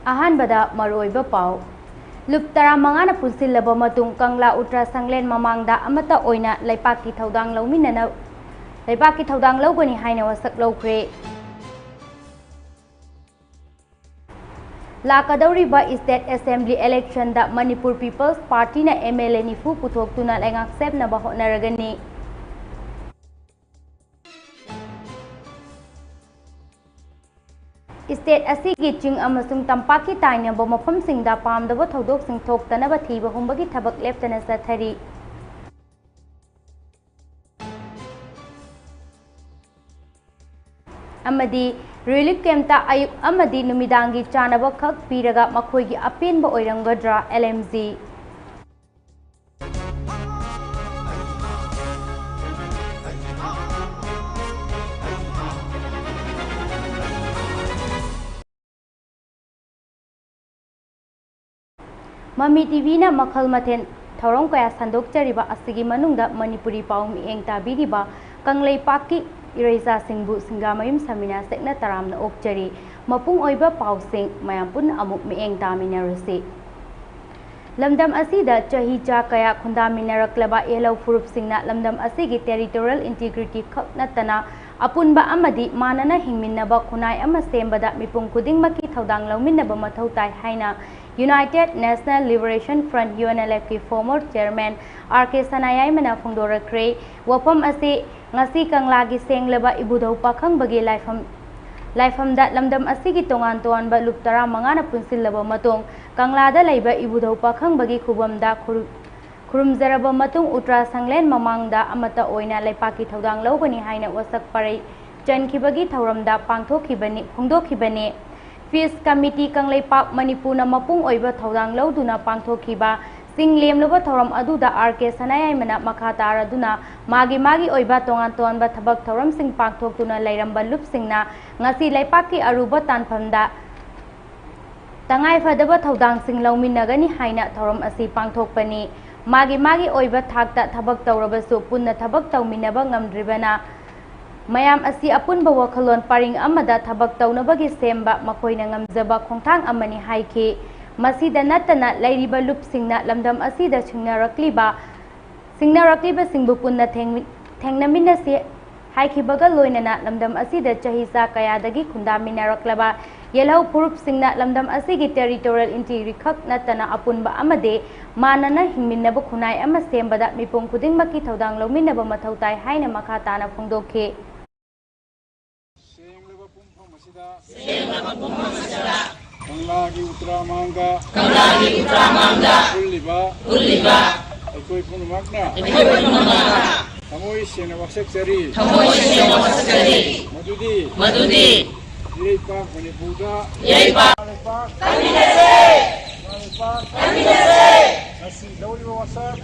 Ahanbada Maroiba Pau Lup Taramangana Pusilaba Matung Kangla Utra Sanglen Mamangda Amata Oina Laipaki Taudang Lauminana Laipaki Taudang Logani Haina Wasak Lokre Lakadauriba State Assembly election da Manipur People's Party na MLA Nifu Putok Tuna Accept na Bahot Naragani State asigi ching amasung tampaki taina bo mafam singda pamdaba thodok sing thoktanaba thiba humbagi thabak leptana sathari amadi relief camp ta ayuk amadi numidangi chanaba khak piraga makhoigi apenba oirangadra LMZ Mami TV na makhal maten thorong kaya sandok chariba asigi manungda Manipuri pau mieng tabiriba kanglei paki ireza singbu singamayum samina sekna taramna okchari mapung oiba pau sing mayampun amuk mieng taminarasi lamdam asida chahi cha kaya khundaminaraklaba yellow furup singna lamdam asigi territorial integrity khaknatana apunba amadi manana hingminnaba khunai ama sembada mipung khuding maki thodang lawminnaba mathau tai haina United National Liberation Front UNLF ki former chairman RK Sanayay mana phongdorakre wapam ase ngasi kanglagi senglaba ibudau pakhang bagi laifam da lamdam asigi tongan ba luptara mangana punsilaba matung kanglada laiba ibudau pakhang bagi khubamda khurumzaraba matung utra sanglen mamangda amata oina laipaki thodang lawgani haina wasak parai chankhibagi thauramda pangthokhibani phongdokhibani Peace Committee Kanglei Pak Manipur na mapung oiba thodang lauduna pangthokiba singlem loba thoram aduda RK Sanayay mana makha taraduna magi oiba tongan ba thabak thoram sing pangthoktuna lairamba lup singna ngasi laipaki aruba tanphamda tangai phadaba thodang sing lawminnagani haina thoram asi pangthokpani magi oiba thakta thabak tawrabasu punna thabak tawminaba ngamdribana Mayam asi apunba wakhalon paring amada thabak tawnabagi semba makoina ngamjaba khongthang amani haiki masida natana lairiba lupsingna lamdam asida singnarakliba singbu punna thengnaminna se haiki bagal loinana lamdam asida chahisa kayadagi khundaminaraklaba yelau purup singna lamdam asigi territorial integrity khak natana apunba amade manana hingminnaba khunai ama sembada mipung khuding maki thodang lawminnaba mathau tai haina makha tana phongdokhe Kanglagi Utramanga Ulliba Aikoi Punumakna Tamoi Sena Wasaksari Madudi Yaipak Manipuda Yaipak Nasi Dauriba Wasak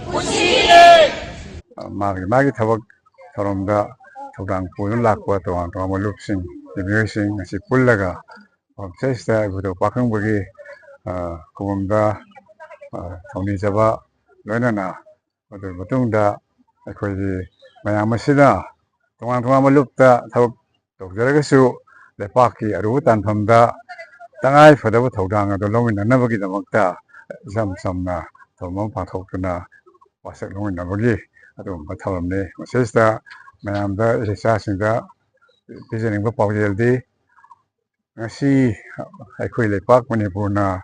Magi Thabak Tharomda Thodang Puyun Lakwa Tawang Tawang Lupsing Sing Nasi Pullaga Sesta Gudo Pakang bagi kumumda Tony Java Loinana Batungda Akoi Mayamasida Tuang Malupta Tokjagasu Lepaki Arutan Pamda Tangai for the Todanga the Lomina Navagi the Makta Samna Tomon Patokuna was at Lomina Navagi Adum Batalamne Sister Mayamda is assassin that visiting the Pavil Ngasi aikoi lepak Manipur na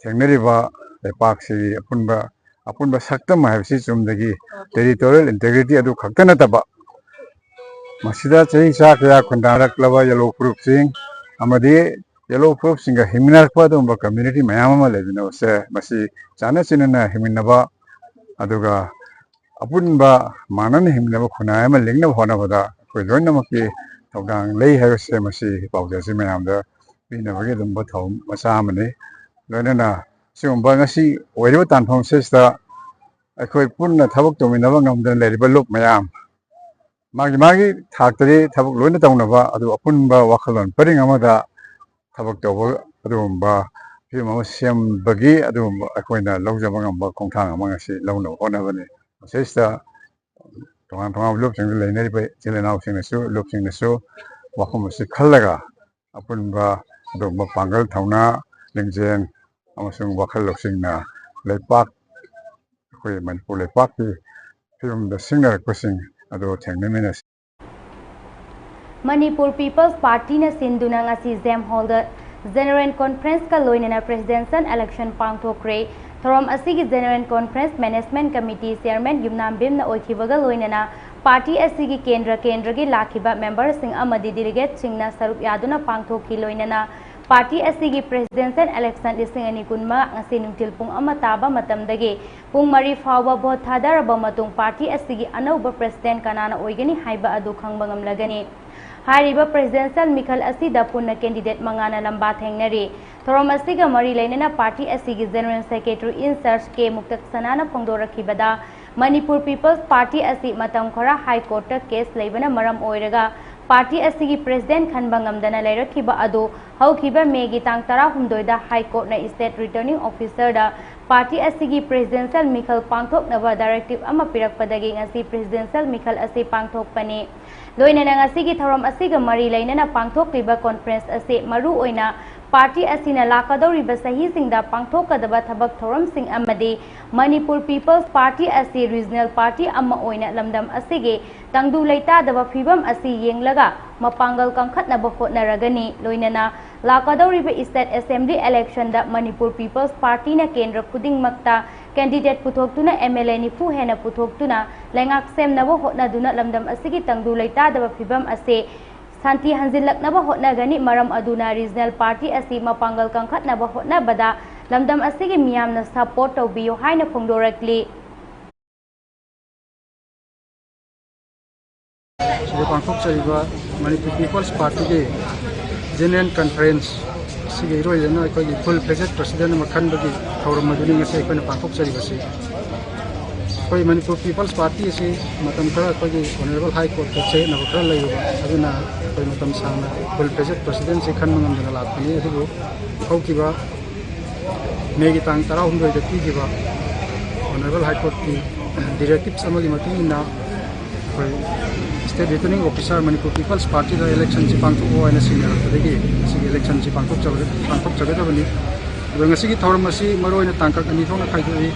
thengnariba lepak si apunba saktam haibsi chumdagi territorial integrity adu khaktana taba masida chahi sa kaya khundaraklaba yellow proof sing amadi yellow proof singa himinarkwa dumba community mayam ama lebina se masi chana chinana himinaba aduga apunba manan himinaba khunai ama lingna hona bada koi loinamaki thodang lei haibse masi pawjasi mayamda Pinabagi Lumba Tom Masamani Lona Sumba ngasi oiriba tanphom sesta aikoi punna thabak tominaba ngamdan leriba lup mayam magi thaktari thabak loina tawnaba adu apunba wakhalon paring amada thabak tawba adumba phimama sembagi adumba aikoina lawjaba ngamba khongthang ama ngasi lawna honabani sesta tongan lupsing leinariba chilenau singnasu lupsingnasu wakhum si khallaga apunba adumba pangal thawna ꯂꯤꯡꯖꯦꯜ ꯑꯃꯁꯨꯡ ꯋꯥꯈꯜ ꯂꯧꯁꯤꯡꯅ ꯂꯩꯄꯥꯛ ꯑꯩꯈꯣꯏ ꯃꯅꯤꯄꯨꯔ ꯂꯩꯄꯥꯛꯀꯤ ꯐꯤꯕꯝꯗ ꯁꯤꯡꯅꯔꯛꯄꯁꯤꯡ ꯑꯗꯨ ꯊꯦꯡꯅꯃꯤꯟꯅꯁꯤ Manipur People's Party na sinduna ngasi Zem Hall da General Conference ka loinana presidential election pangthokre thorom asigi General Conference Management Committee Chairman Yumnam Bim na oikhibaga loinana party asigi kendra gi lakhiba members sing amadi delegate singna sarup yaduna pangthokhi loinana party asigi presidential election lising ani kunma ngasi nungtil pung ama taba matamdagi pung mari fawa vote thadaraba matung party asigi anauba president kanana oigani haiba adu khangba ngamlagani Hariba presidential Mikhal asida punna candidate mangana lamba thengnari thorom asiga mari lainana party asigi general secretary in charge ke muktak sanana phongdorakhibada Manipur People's Party asi matam khara high court ta case leibana maram oiraga party asigi president khanba ngamdana leirakhiba adu haukhiba megi tang 16 da high court na state returning officer da party asigi presidential Mikhal pangthok naba directive ama pirakpadagi ngasi presidential Mikhal asi pangthok pani loinana ngasigi thorom asiga mari lainana pangthokliba conference ase maru oina party asina lakadoriba sahi singda pangthokadaba thabak thorom sing amadi Manipur People's Party asi regional party amma oina lamdam asige tangdu leita daba phibam asi yenglaga mapangal kangkhatnaba hotnaragani loinana lakadoriba state assembly election da Manipur People's Party na kendra khudingmakta candidate puthokuna MLA ni fu hena puthokuna lengak semnaba hotnaduna lamdam asigi tangdu leita daba phibam ase Santi hanjilaknaba hotnagani maram aduna regional party asi mapangal kangkhatnaba hotnabada lamdam asigi miyamna support tawbiyo haina phongdorakli Sri Pangkok Chariba Manipur People's Party ke General Conference sige roi na ko full fledged president makhan bagi thorum maduni ngase ko na Pangkok Chariba se ko Manipur People's Party se matam kara ko honorable high court che na bakra lai ba aduna ko matam sang full fledged president se khan mangam dana la pani adu ko ki ba megi tang tara hum doi ki ba honorable high court ki directives amagi mati na ko State Returning Officer Manipur People's Party da election si pangthok o na senior adagi si election si pangthok chaga bani dunga si thorum asi maroi na tangkak ani thona khaidoi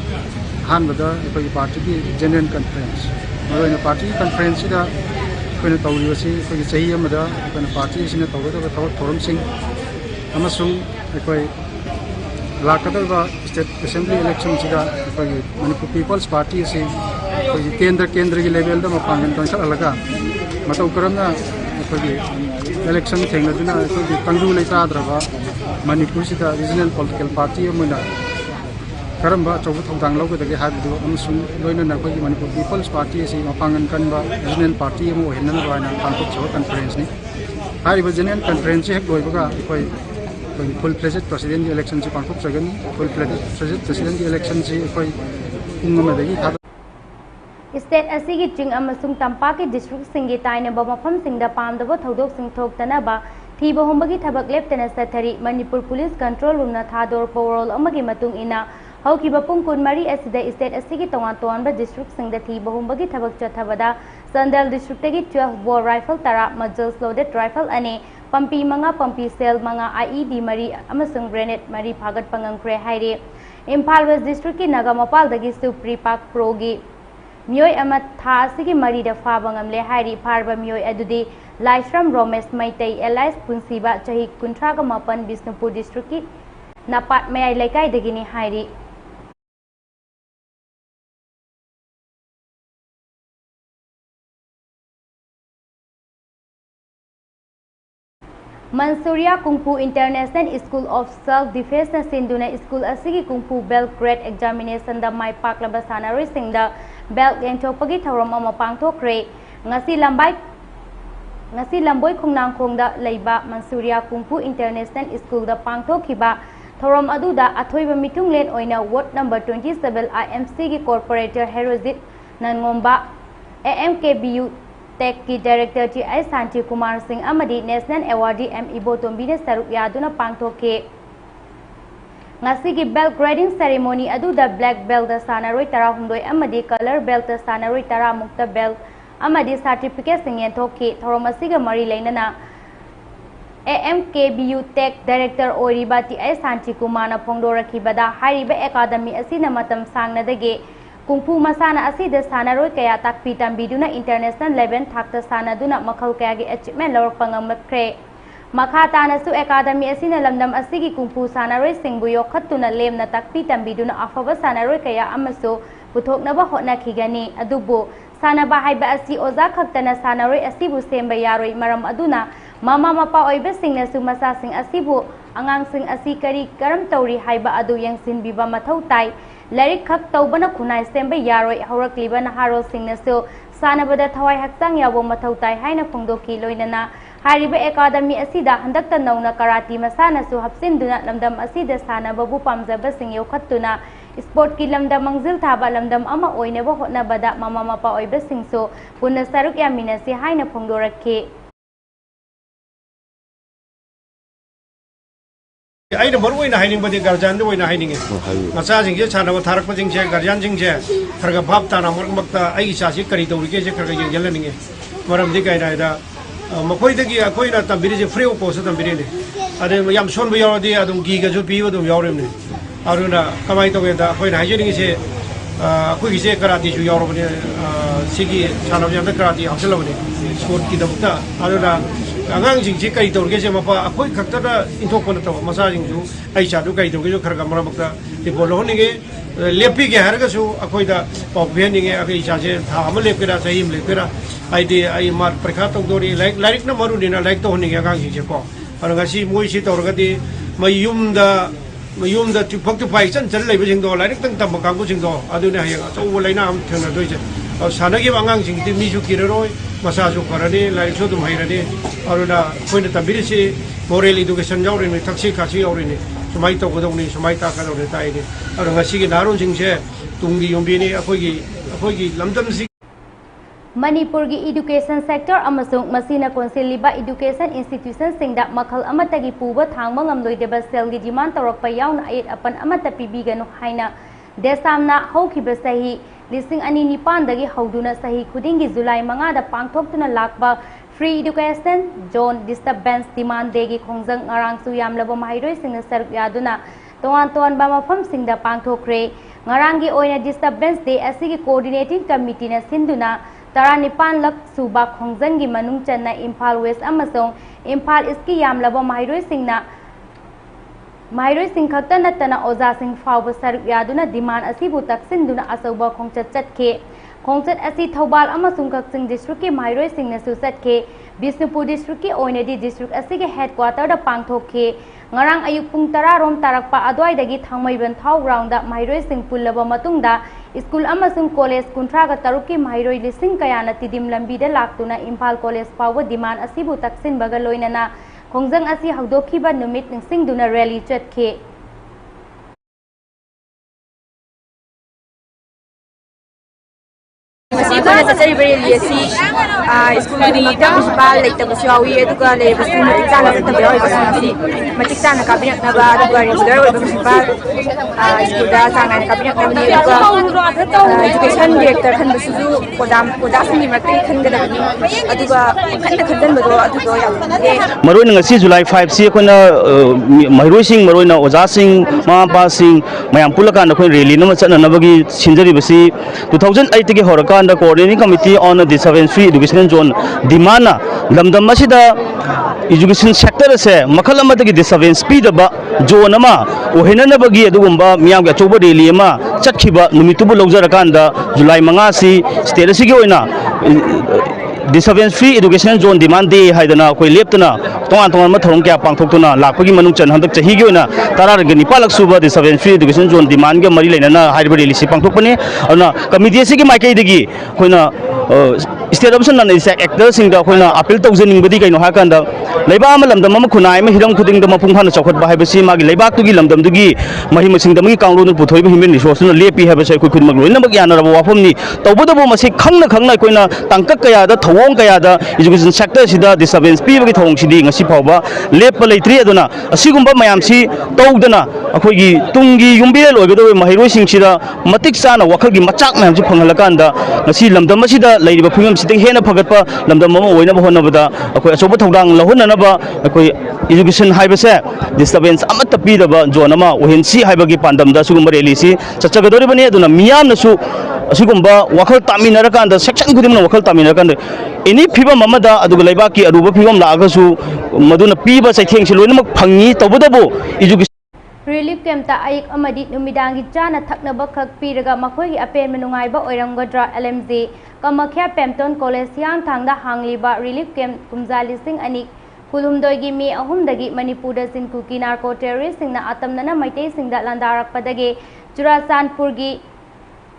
han bada ko party ki general conference maroi na party conference da ko na tawri asi ko sahi amada ko na party sina tawda thorum sing amasung ko lakadalba state assembly election siga ko Manipur People's Party si ko kendra ki level da mapangan kan alaga matau karamna ko election thengna ko tangdu leita adraba Manipur sida regional political party amuna karamba chobu thongdang lawga dagi hadu amsung loina na ko Manipur People's Party si mapangan kan ba regional party amu henna ba na Pangkok Chow conference ni hari ba general conference hek loibaga ko full fledged president election si Pangkok Chagani full fledged president election si ko ungama dagi State asigi jing amasung tampaki district singi taina ba mafam singda pamdaba thodok sing thoktana ba thiba hombagi thabak leptana sathari Manipur Police Control Room na thador parole amagi matung ina haukiba pung kunmari asida state asigi tongan ba district singda thiba hombagi thabak chathabada Sandal district tagi 12 bore rifle tara muzzle loaded rifle ane pampi manga pampi cell manga IED mari amasung grenade mari phagat pangangkre haire Imphal West district ki Nagamapal dagi Supri Park Progi Miyoi ama tha asigi mari da faba ngamle hairi pharba miyoi adudi Laishram Romesh Maitai Elias Punsiba chahi kunthraga mapan Bisnupur district ki napat mayai laikai dagini hairi Mansuria Kung Fu International School of Self Defense na sinduna school asigi Kung Fu belt grade examination da mai paklaba sanaroi singda belt yengthokpagi thorom ama pangthokre ngasi lamboi khongnang khongda leiba Mansuria Kung Fu International School da pangthokhiba thorom aduda athoiba mitunglen oina ward number 27 IMC gi corporator Herozit Nangomba AMKBU Tech ki director ji ai Santi Kumar Singh amadi national awardee M Ibotombi ne saruk yaduna pangthokhe ngasi gi belt grading ceremony aduda black belt da sanaroi tara humdoi amadi color belt da sanaroi tara mukta belt amadi certificate sing yenthokhi thorom asiga mari leinana AMKBU Tech Director Oriba TI Sanchi Kumana Pongdorakibada Hariba Academy Asina Matam Sangnadage Kungfu Masana Asida Sanaroi Kaya Takpitam Biduna International level Takta Sanaduna Makau Kayagi Achievement Lor Pangamakre Makata Nasu Academy Asina Lamdam Asigi Kungfu Sanaroi Singbuyo Katuna Lem na Takpitam Biduna Afava Sanaroi Kaya Amaso Putok Naba Hotna Kigani Adubo Sanaba Haiba Asi Oza Kaktana Sanaroi Asibu Semba Yaroi Maram Aduna Mama mapa oiba sing na sumasa sing asibu angang sing asi kari karam tauri haiba adu yang sin biba mathau tai larik khak tawbana khunai semba yaroi haurakliba na haro sing na so sanabada thawai hakchang yawo mathau tai haina phongdoki loinana hariba academy asida handakta nauna karati masana su hapsinduna lamdam asida sanababu pamjaba sing yokhattuna sport ki lamdam mangjil thaba lamdam ama oineba hotnabada mama mapa oiba sing so punna saruk yamina si haina phongdorakhe I know what hiding but the Garjan the way hiding it. Massaging just had a Tarak Putting Chair, Garjan Chair, Targa Papta, Mormata, Aisha, Karito, Yelling, Maram Dikaida, Makoitaki, Akoina, Tambiri, free opposite and Birini. I then Yam Son Biordi, Adam Giga, Pio, the Yorim, Aruna, Kamaito, when hygienic is a quick karate, Yorum, Sigi, San of Yam Karate, Absolutely, Sport Kidamta, Aruna. Angang jing jika itu orangnya apa aku kata ada info pun tahu masa jing tu Aisyah tu kaya itu kita kerja kamera makta di bawah ni ke lepi ke harga su aku ida pokpian ni ke aku Aisyah je hama lep kira saya lep kira ide ai mar perkata dori like na maru ni na like tu ni ke angang jing jeko orang kasih mui si tahu orangnya mayum da tu faktu paisan jalan lep jing tu like tentang tambah kagu jing tu aduh ni ayah tahu boleh na am thena tu je sana ke angang jing tu miju kira roy masa su karane like so tu mahirane Aruna point tambiri si moral education jauh ini taksi kasih jauh ini semai tahu kodok ini semai tak kadang ini tay ini orang ngasih ke narun singse tunggi yombi ini apa lagi lamdam sih Manipuri education sector amasung masina council liba education institution singda makhal amatagi puba thangma ngamloi deba sel gi demand torok yauna ayat apan amata pibiganu haina desamna haukiba sahi lising ani nipan dagi hauduna sahi khudingi July 5 da pangthoktuna lakba Free education zone disturbance demand degi khongjang ngarang su yamlaba mahairoi singna saruk yaduna toan ba mafam singda pangthokre ngarangi oina disturbance day asigi coordinating committee na sinduna 19 lak suba khongjang gi manung channa Imphal West amasong Imphal East ki yamlaba mahairoi sing khakta natana oza sing fawba saruk yaduna demand asibu taksinduna asauba khongchat chatke Khongchat asi Thobal amasung Kaksing district ki mairoi sing na susat ke Bisnupur district ki Oinadi district asi ke headquarter da pangthok ke ngarang ayuk pung 10 rom tarakpa adwai dagi thangmaiban thau ground da mairoi sing pullaba matungda school amasung college kuntra ga taruk ki mairoi lising kayana tidim lambi da laktuna Imphal college pawa demand asibu taksin baga loinana khongjang asi hagdokhi ba numit ningsing duna rally chat ke Masih ada cari berliasi, sekolah di maktab municipal, lekta bersuawi itu kan le bersih macam mana kita berawal bersih macam mana kabinet nabar juga regular municipal, sekolah sangat kabinet nabar juga education director kan bersuju kodam sini mereka kan kita ni, juga kan berdoa juga yang Marui ngasi July 5 si aku na Marui sing Marui na Oza sing Mapa sing mayam pulakan aku rally nama cakap na bagi sinjari besi 2008 ke horakan the coordinating committee on the disadvantaged education zone dimana lamdam masida education sector se makhala matagi disadvantaged speed ba zone ama ohena na bagi adugumba miyam ga choba rally ama chakhiba numitubu lawjarakanda July 5 si state si ge oina disadvantaged education zone demand day haidana koi leptuna tongan ma thorong kya pangthoktuna lakpagi manung chan handak chahi ge oina tarar ge nipalak suba disadvantaged education zone demand ge mari leina haiba rally si pangthokpani ana committee si ge maikai degi koina state option nan isa actor sing da koina appeal tawjening badi kaino ha kan da leiba ama lamdam ma khunai ma hiram khuding da mapung phana chawkhat ba haibasi magi leibak tu gi lamdam du gi mahi masing da magi kanglo nu puthoi ba human resource na lepi haibasi koi khud mag loina mag yana rabo wafam ni tawbodabo masi khangna koina tangkak kaya da thawong kaya da education sector sida disadvantaged pi bagi thawong sidi ngasi phawba lepa leitri aduna asigumba mayam si tawdana अखोगी Tungi युम्बीरेल ओइगदो महिरोइसिंगसिदा मतिक चाना वखलगी मचाक मैमसि फंगलकांदा ngasi lamdam asida leiriba phimam sida hena phagatpa lamdam ama oina honabada akoi achoba thongdang lahunanaba akoi education haibase disturbance amata pidaba zone ama ohensi haibagi pandamda sugumba rally si chachagadori bani aduna miyam nasu asugumba wakhal taminarakanda section khudimna wakhal taminarakanda any phibam amada aduga leibaki aruba phibam laagasu maduna piba saitheng si loinamak phangi tobudabo education Relief camp ta ayik amadi numidangi chana thaknaba khak piraga makhoi apen menungaiba oiramgadra LMZ Kamakya Pemton College yang thangda hangliba relief camp kumjalising ani kulumdoigi mi ahumdagi Manipurda sinkuki narco terrorist singna atamnana maitei singda landarakpadagi Churasanpurgi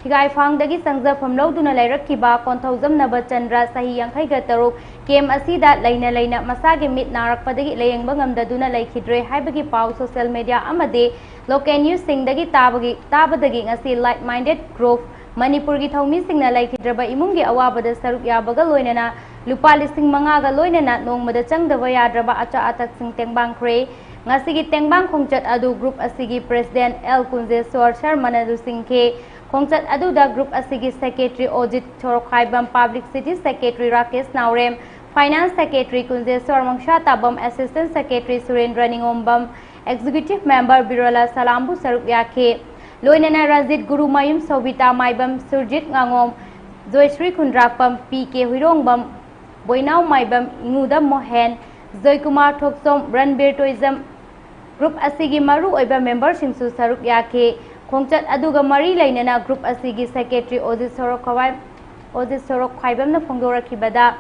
Thigai Fangdagi Sangza Famloduna Lairakiba Konthozam Naba Chandra Sahi Yankhaiga Taruk Kem Asida Laina Masagi Mit Narakpadagi Layang Bangamdaduna Laikidre Haibagi Pau social media Amade Local news Singdagi Tabadagi Ngasi like minded group Manipurgi Thomi Singna Laikidraba Imungi Awabada Saruk Yabaga Loinana Lupa Listing Mangaga Loinana Nongmada Changdava Yadraba Acha Atak Sing Tengbang Kre Ngasigi Tengbang Kongchat Adu Group Asigi President El Kunze Sor Sharmanadu Singke Kongchat Aduda Group Asigi Secretary Ojit Chorokhaibam Public City Secretary Rakesh Naurem Finance Secretary Kunze Sormangsha Tabam Assistant Secretary Surendra Ningombam Executive Member Birola Salambu Sarukyake Loinana Ranjit Guru Mayum Sobita Maibam Surjit Ngangom Joyshri Kundrakpam PK Hirongbam Boinau Maibam Ingudam Mohen Zoykumar Thoksom Ranbir Tourism Group Asigi Maru Oiba Member Shingsu Sarukyake Kongchat Aduga Mari Lainana Group Asigi Secretary Ojit Sorok Khaibam na Phongdorakibada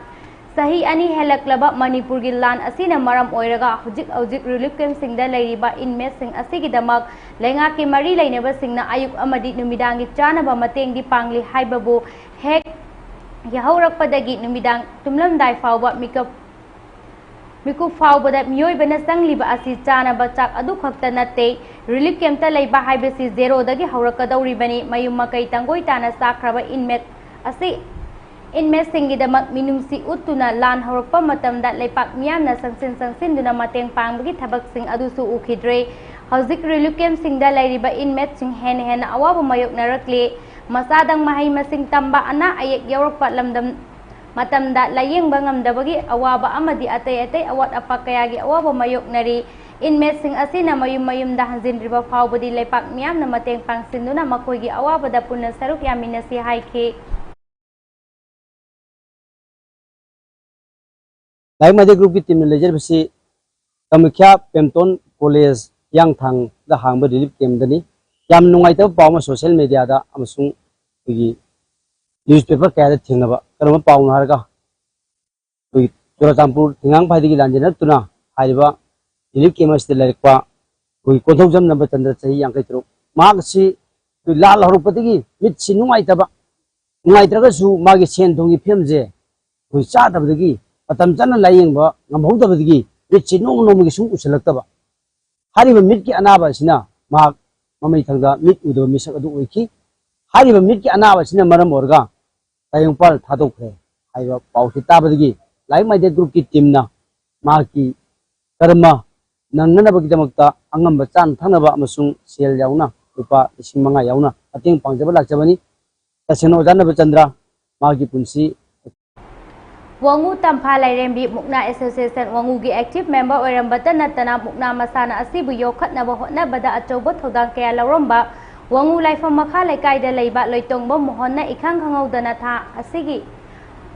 Sahi Ani Helaklaba Manipurgi Lan Asina Maram Oiraga Hujik Relief Camp Singda Lairiba Inmates Sing Asigi Damak Lengaki Mari Lainaba Singna Ayuk Amadi Numidangi Chanaba Mateng di Pangli Haibabu Hek Yahaurakpadagi Numidang Tumlamdai Fauba Miku Faubada Mioy Benasang Liba Asi Chanaba Chak Adu Khakta Nate Relief Camp Ta Leiba Haibasi Zero Dagi Haurakadauri Bani Mayum Makai Tangoi Tana Sakraba Inmate Asi Inmates Singidamak Minumsi Utuna Lan Haurpa Matamda Leipak Miyamna Sangsin Duna Mateng Pangbagi Tabak Sing Adusu Ukidre Hauzik Relief Camp Singda Lairiba Inmates Sing Hen Awaba Mayok Narakle Masadang Mahai Masing Tamba Ana Ayek Yorokpa Lamdam Matamda Layeng Bangamdabagi Awaba Amadi Atay Awat Apakayagi Awaba Mayok Nari Inmates Sing Asina Mayum Dahanzin Riba Faubadi Leipak Miyamna Mateng Pangsinduna Makogi Awaba da Puna Saruk Yamina Si Haike Lai Made Group ki team lejer bisi Kamakya Pemton College yang thang da hangba relief camp dani yam nungai ta pauma social media da amasung gi newspaper kaya da thingnaba karama pauna harga gi Churachampur thingang phai gi lanjena tuna haiba relief camp asti laikpa gi kodhojam namba chandra chahi yang kai tru mag si lal horupati gi mit si nungai ta ba nungai traga su magi sen thongi phemje gi cha da gi Atam chana laying ba ngamhau da bidgi richi nong nong sung usalakta ba hariba mit ki anaba sina ma mamai thangda mit udo misak adu oiki hariba mit ki anaba sina maram orga tayong pal thadok khre haiba pausi ta bidgi Lai Made Group ki team na ma ki karma nangnana bagi damakta angam ba chan thanaba amasung sel yauna rupa 5,000 yauna ating pangjaba lakjabani tasena ojana Chandra ma ki punsi Wangu Tampha Lairembi Mukna Association Wangu gi active member Oirambata Natana Mukna Masana Asibu Yokhatnaba Hotnabada Achoba Thodang Kaya Laromba Wangu Laifam Makha Laikai Leiba Loitongba Mohonna Ikhang Khangaudana Tha Asigi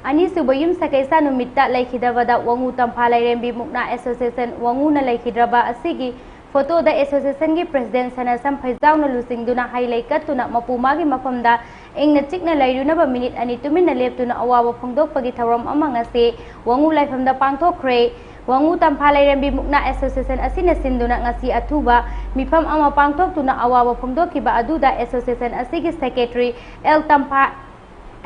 Ani Subayum Sakaisa Numita Laikidavada Wangu Tampha Lairembi Mukna Association Wangu na Laikidraba Asigi Photo da Association gi President Sanasam Phaizau na Lusingduna Hailaikatuna Mapumagi Mafamda Ingna Chikna Lairunaba Minute Ani Tumina Leptuna Awawa Phongdokpagi Thauram Amangase Wangu Laifamda Pangthokre Wangu Tampha Lairembi Mukna Association Asina Sinduna Ngasi Athuba Mifam Ama Pangthoktuna Awawa Phongdokiba Aduda Association Asigi Secretary El Tampha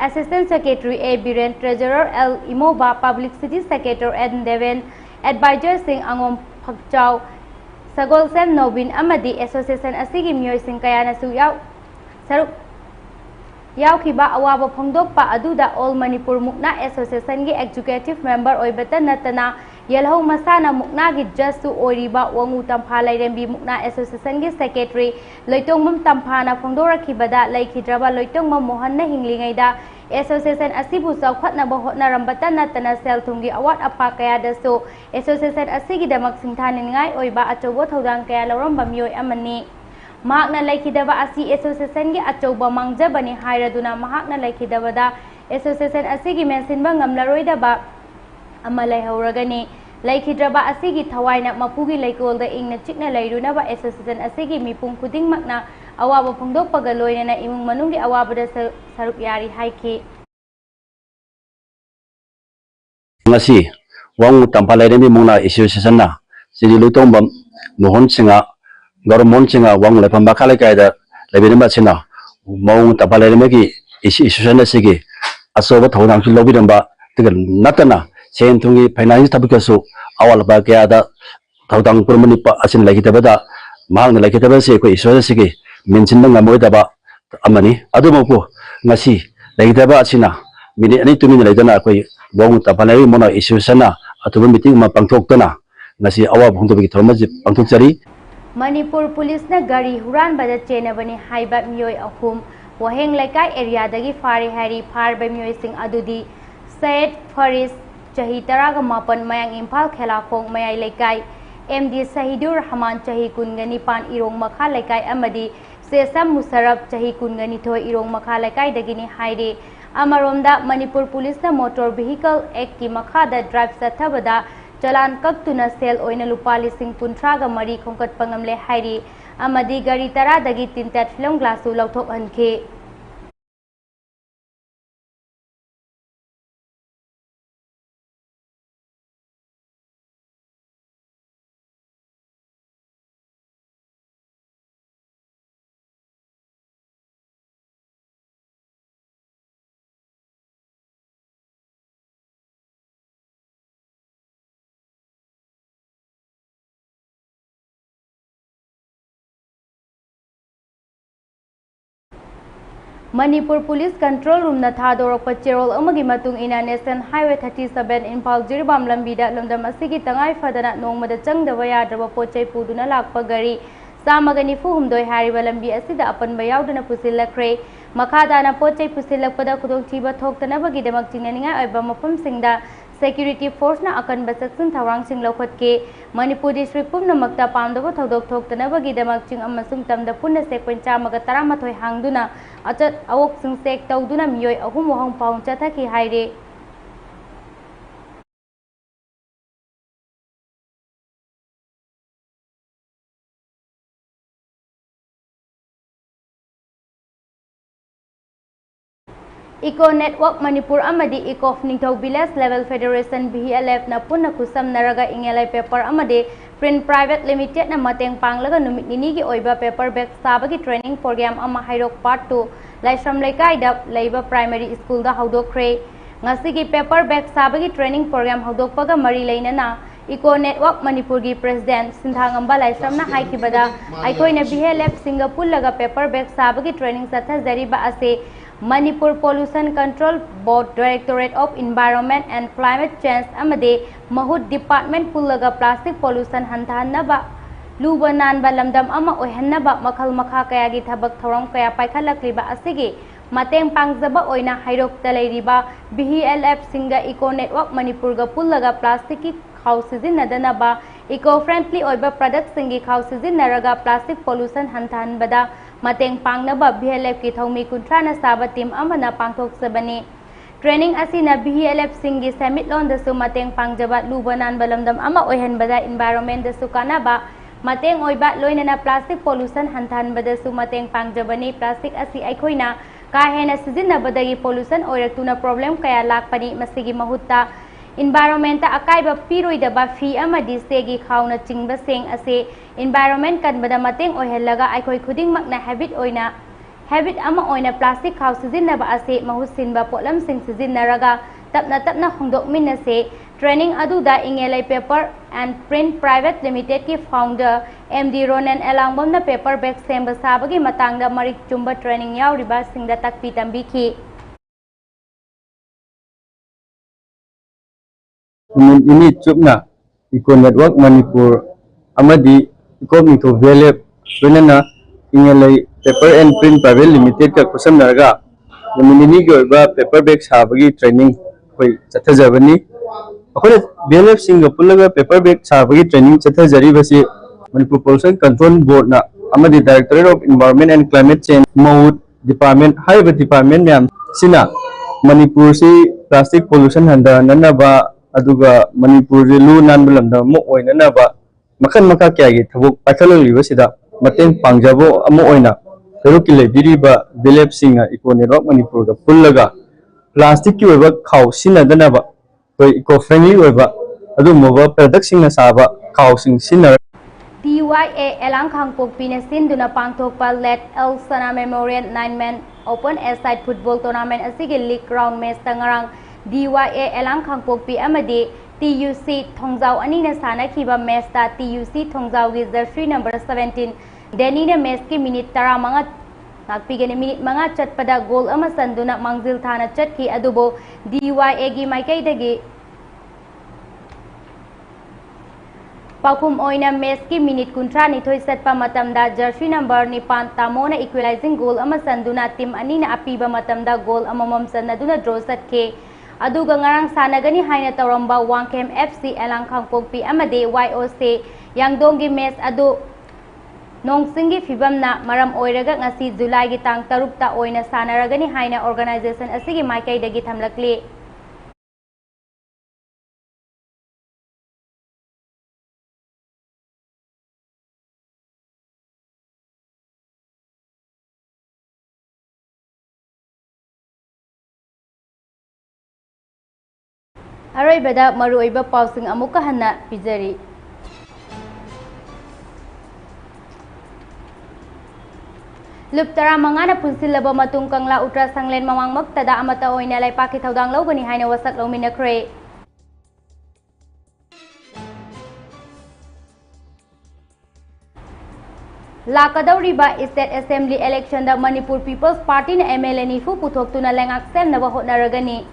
Assistant Secretary A. Biren Treasurer L. Imoba Public City Secretary N. Deven Advisor Singh Angom Phakchau Sagol Sem Nobin Amadi Association Asigi Myoy Singh Kayana Su Saruk Yaukhiba Awaba Phongdokpa Aduda All Manipur Mukna Association gi Executive Member Oibata Natana Yelhou Masana Muknagi Jasu Oriba Wangu Tampa Lairembi Mukna Association gi Secretary Loitongmum Tampana Fongdora Kibada Laikidraba Loitongmum Mohanna Hinglingaida Association Asibu Saukhatnaba Hotnarambata Natana Seltungi Awat Apakaya Dasu Association Asigi Damak Singtaningai Oiba Achobo Thodang Kaya Loromba Miyoi Amani Mahakna Laikidaba Asi Association gi Achoba Mangjabani Hairaduna Mahakna Laikidabada Association Asigi Mensinba Ngamlaroidaba Amalai Horagani Laikidraba Asigi Tawaina Mapugi Laikol the Ing Chikna Lairunaba Association Asigi Mipung Kuding Makna Awaba Pungdo Pagaloina Imung Manungi Awabada Sarukyari Haiki Ngasi Wang Tampalairemi Muna Association na Sidi Lutombam Mohon Singa Gormon Singa Wang Lepambakala Kaida Labinamba Sina Mong Tampalairemi Association Asigi Asoba Todang Lobidamba Natana Sentungi Finance Tabikasu Awal Bakiada Todang Purmanipa Asin Lakitabada Mang Lakitabasi Association Mention Namoidaba Amani Adumoku Nasi Lakitaba Asina Mini any 2 minutes later Wong Tapalari Mona Association Atuba meeting Pangtokana Nasi Awa Puntobi Thomas Pangtokari Manipur Police na gari huran bada chenabani haiba miyoi ahum Waheng Laikai area dagi fari hari par by miyoi sing adudi Said Faris Chahi Taraga Mapan Mayang Impal Khelakong Mayay Laikai MD Sahidur Rahman Chahi Kungani Pan Irong Makha Laikai Amadi Sesam Musarab Chahi Kungani Toy Irong Makha Laikai dagini haide Amaromda Manipur Police na Motor Vehicle Act ki Makhada Drive Sathabada Chalan Kaktuna Sel Oina Lupali Sing Puntraga Mari Kongkat Pangamle Hairi Amadi Gari Tara Dagi Tintat Film Glasu Lautok Hanke Manipur Police Control Room na thadorokpa cherol amagi matung ina National Highway 37 Impal Jirbam lambida lomdam asigi tangai fadana nongmada changdaba yadraba pochai puduna lakpa gari samagani fuhumdoi hariba lambi asida apanba yauduna pusilakre makadana pochai pusilakpada khudongthiba thoktanabagi damak chingnaningai oiba mafamsingda Security Force na akan basaksin thawang sing lokhatke Manipur District pumnamakta pamdaba thodok thoktanabagi damak ching amasung tamda punna sekwen chamaga 13 hangduna achat awok sing sek tawduna miyoi ahum wahang paung chathaki haire Eco Network Manipur Amadi Eco Ningthau Village Level Federation BLF na punna kusam naraga ingelai paper amade Print Private Limited na mateng panglaga numit nini gi oiba paper bag sabagi training program ama hairok part 2 Laisram Laikai da Leiba Primary School da haudokre ngasi gi paper bag sabagi training program haudokpaga mari leinana Eco Network Manipur gi President Sinthangamba Laisram na haikibada aikoina BLF Singapore laga paper bag sabagi training satha zariba ase Manipur Pollution Control Board Directorate of Environment and Climate Change amade Mahut Department Pullaga Plastic Pollution Hantahanaba Luba Nanba Lamdam ama Ohanaba Makal Makha Kayagi Tabak Thorong Kaya Paikalakliba Asigi Mateng Pangzaba Oina Hairok Taleriba BLF Singa Eco Network Manipurga Pullaga Plastic Houses in Nadanaba Eco-friendly oiba products singi houses in Naraga Plastic Pollution Hantahanbada Mateng Pangnaba BLF ki Thomi Kuntrana Saba Team Amana Pangtok Sabani Training Asina BLF Singi Summit Lon the Sumateng Pangjabat Lubanan Balamdam Ama Ohen Bada Environment the Sukanaba Mateng Oiba Loinana Plastic Pollution Hantahanbada Sumateng Pangjabani Plastic Asi Aikoina Kahena Sizina Badagi Pollution Oiratuna Problem Kaya Lakpani Masigi Mahutta Environment akaiba piroi da ba fi amadi segi khauna chingba seng ase environment kan bada mateng oihelaga aikoi khuding makna habit ama oina plastic khaw sizin ba ase mahusin ba polam sing sizin naraga tapna hongdok min ase training adu da ingelai paper and print private limited ki founder MD Ronan Elangbom na paper bag semba sabagi matangda marik chumba training yaw riba singda takpi tambi ki ini cupna Eco Network Manipur amadi Eco Mito Velep Sunana Ingalay Paper and Print Private Limited ka kusam narga Yaminini Goba paper bag sabagi training koi Chatazavani Akona Velep Singapura paper bag sabagi training Chatazari basi Manipur Pollution Control Board na amadi Directorate of Environment and Climate Change Maud Department Highway Department Ma'am Sina Manipur si plastic pollution handa nanaba aduga Manipur lu nan balamda mo oina naba makan maka kya gi thabuk pathalo liba sida mateng pangjabo amo oina pero kile diriba Velep Singa Eco Network Manipur ga pullaga plastic ki oiba khaw sina danaba to eco friendly oiba adu moba product singa saba khaw sing sina DYA Elang Khangpokpi na sinduna pangthokpa Let El Sana Memorial 9-man Open Aside Football Tournament asigi league round match tangarang DYA Elang Khangpokpi amadi TUC Thongjau ani na sanakhiba match ta TUC Thongjau gi jersey number 17 Deni na match ki minute 10 manga nakpigani minute manga chatpada goal ama sanduna mangjil thana chatki adubo DYA gi maikai dagi Pakum oina meski minute kuntra ni thoi setpa matamda jersey number ni pan tamona equalizing goal ama sanduna team ani na apiba matamda goal amamam sanaduna draw satke aduga ngarang sanagani haina tawramba Wangkem FC Elang Khangpokpi amade YOC Yangdonggi match adu nongsingi fibamna maram oiraga ngasi July gi tang 3 ta oina sanaragani haina organization asigi maikai dagi thamlakli Aroibada maruoiba pausing amuka hana pijari Luptara mangana punsilaba matung kangla utra sanglen mamang magtada amata oina laipaki thaudang lawgani haina wasak lawminakre Lakadauriba State Assembly election da Manipur People's Party na MLA ni fu puthoktuna lengak sem na hotnaragani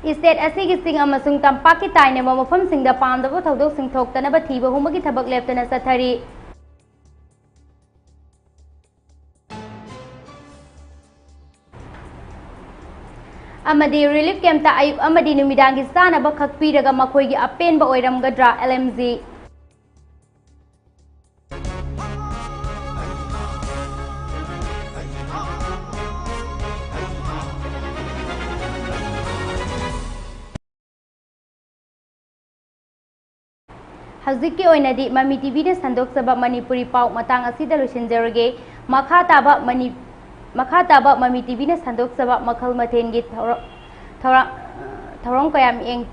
State asigi sing amasung tampaki taina mamafam singda pamdaba thaudok sing thoktanaba thiba humagi thabak leptana sathari amadi relief camp ta ayuk amadi numidangi sanaba khakpiraga makhoigi apenba oiramgadra LMZ Haziki oinadi Mami TV da sandok sabab Manipuri pau matang asida lusinjarage makha taba Mami TV na sandok sabab makhal mathen gi thorong kayam eng